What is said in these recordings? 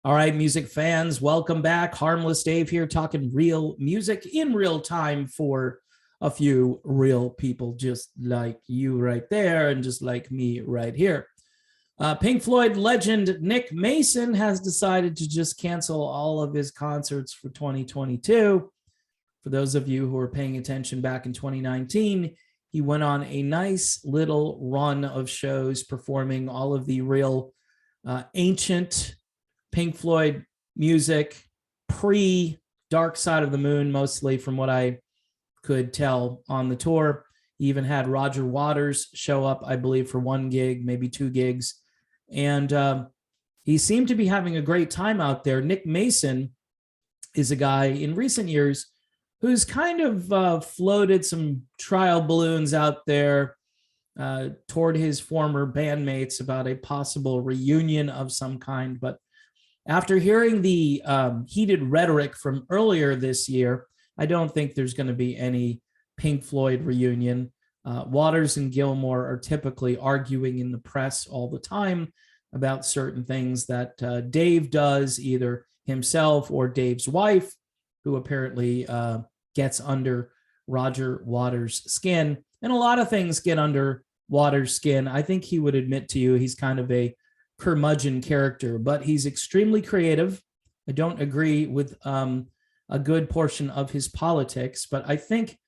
All right, music fans, welcome back. Harmless Dave here, talking real music in real time for a few real people just like you right there and just like me right here. Pink Floyd legend Nick Mason has decided to just cancel all of his concerts for 2022. For those of you who are paying attention back in 2019, he went on a nice little run of shows performing all of the real ancient Pink Floyd music, pre Dark Side of the Moon, mostly from what I could tell on the tour. He even had Roger Waters show up, I believe, for one gig, maybe two gigs. And he seemed to be having a great time out there. Nick Mason is a guy in recent years who's kind of floated some trial balloons out there toward his former bandmates about a possible reunion of some kind. But after hearing the heated rhetoric from earlier this year, I don't think there's going to be any Pink Floyd reunion. Waters and Gilmour are typically arguing in the press all the time about certain things that Dave does, either himself or Dave's wife, who apparently gets under Roger Waters' skin. And a lot of things get under Waters' skin. I think he would admit to you he's kind of a curmudgeon character, but he's extremely creative. I don't agree with a good portion of his politics, but I think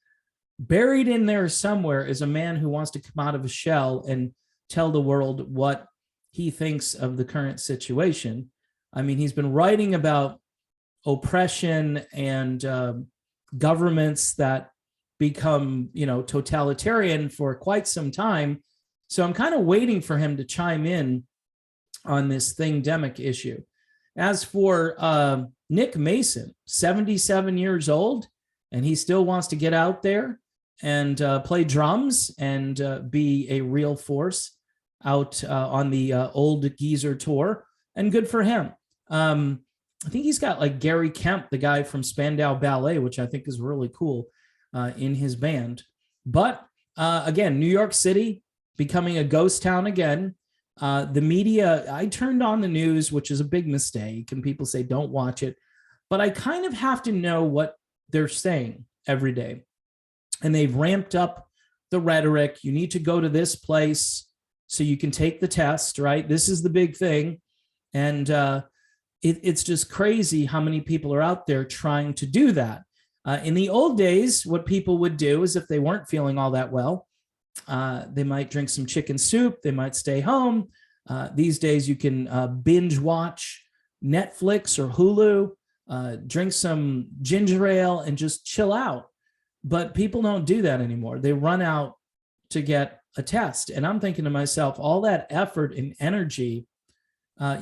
buried in there somewhere is a man who wants to come out of a shell and tell the world what he thinks of the current situation. I mean, he's been writing about oppression and governments that become, totalitarian for quite some time. So I'm kind of waiting for him to chime in on this Thingdemic issue. As for Nick Mason, 77 years old, and he still wants to get out there and play drums and be a real force out on the Old Geezer tour, and good for him. I think he's got like Gary Kemp, the guy from Spandau Ballet, which I think is really cool in his band. But again, New York City becoming a ghost town again. The media, I turned on the news, which is a big mistake, and people say don't watch it, but I kind of have to know what they're saying every day. And they've ramped up the rhetoric. You need to go to this place so you can take the test, right? This is the big thing. And it's just crazy how many people are out there trying to do that. In the old days, what people would do is if they weren't feeling all that well, they might drink some chicken soup. They might stay home. These days, you can binge watch Netflix or Hulu, drink some ginger ale, and just chill out. But people don't do that anymore. They run out to get a test. And I'm thinking to myself, all that effort and energy,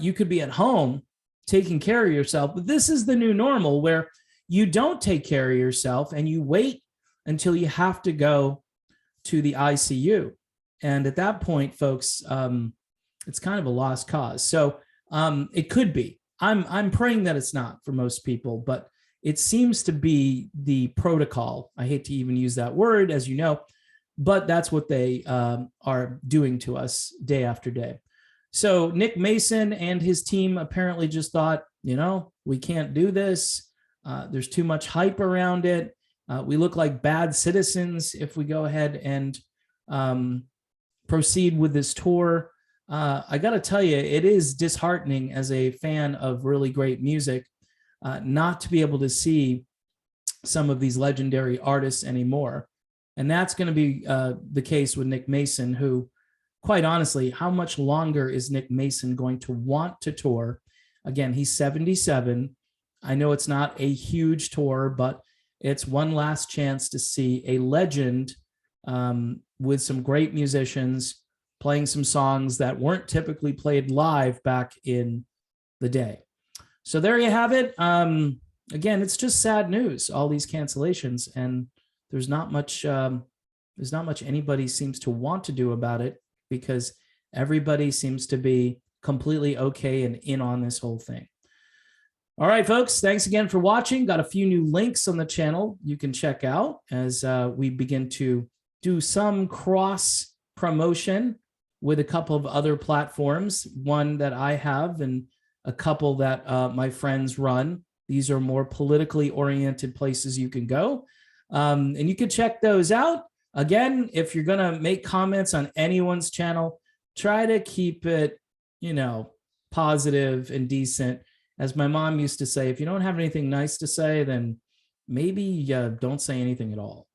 you could be at home taking care of yourself. But this is the new normal where you don't take care of yourself and you wait until you have to go to the ICU. And at that point, folks, it's kind of a lost cause. So it could be. I'm praying that it's not for most people, but it seems to be the protocol. I hate to even use that word, as you know, but that's what they are doing to us day after day. So Nick Mason and his team apparently just thought, we can't do this. There's too much hype around it. We look like bad citizens if we go ahead and proceed with this tour. I got to tell you, it is disheartening as a fan of really great music not to be able to see some of these legendary artists anymore. And that's going to be the case with Nick Mason, who, quite honestly, how much longer is Nick Mason going to want to tour? Again, he's 77. I know it's not a huge tour, but it's one last chance to see a legend with some great musicians playing some songs that weren't typically played live back in the day. So there you have it. Again, it's just sad news, all these cancellations, and there's not much anybody seems to want to do about it, because everybody seems to be completely okay and in on this whole thing. All right, folks, thanks again for watching. Got a few new links on the channel you can check out as we begin to do some cross promotion with a couple of other platforms, one that I have and a couple that my friends run. These are more politically oriented places you can go. And you can check those out. Again, if you're going to make comments on anyone's channel, try to keep it, positive and decent. As my mom used to say, if you don't have anything nice to say, then maybe don't say anything at all.